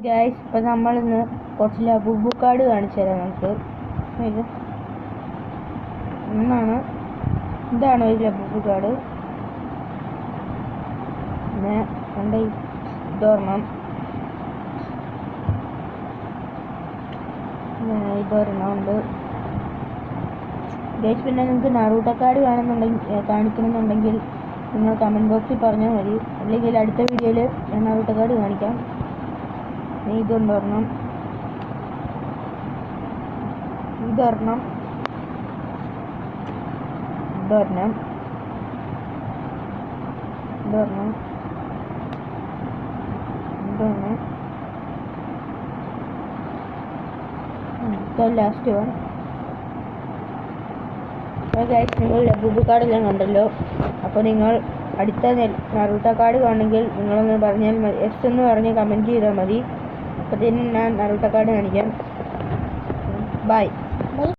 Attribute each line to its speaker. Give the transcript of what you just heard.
Speaker 1: Guys, ഇപ്പം നമ്മളിന്ന് കുറച്ച് ലബുബു കാർഡ് കാണിച്ചു തരാം. നമുക്ക് ഇത് ഇതാണ് ഒരു ലബുബു കാർഡ്. പിന്നെ എൻ്റെ ഇതൊരെണ്ണം, ഉണ്ട് ഗൈസ്. പിന്നെ നിങ്ങൾക്ക് നറൂട്ടോ കാർഡ് കാണിക്കണമെന്നുണ്ടെങ്കിൽ നിങ്ങൾ കമൻറ്റ് ബോക്സിൽ പറഞ്ഞാൽ മതി. അല്ലെങ്കിൽ അടുത്ത വീഡിയോയിൽ ഞാൻ നറൂട്ടോ കാർഡ് കാണിക്കാം. ഇതൊരെണ്ണം, ഇതൊരെണ്ണം, ഇതൊരെണ്ണം, ഇതൊരെണ്ണം, ഇതൊരെണ്ണം, ലാസ്റ്റ് വൺ. ഗൈസ്, നിങ്ങൾ ലബുബു കാർഡെല്ലാം കണ്ടല്ലോ. അപ്പോൾ നിങ്ങൾ അടുത്ത നറൂട്ടോ കാർഡ് കാണണമെങ്കിൽ നിങ്ങളൊന്ന് പറഞ്ഞാൽ മതി. എസ് എന്ന് പറഞ്ഞ് കമൻറ്റ് ചെയ്താൽ മതി. അപ്പോൾ ഞാൻ നറൂട്ടോ കാർഡ് കാണിക്കാം. ബൈ.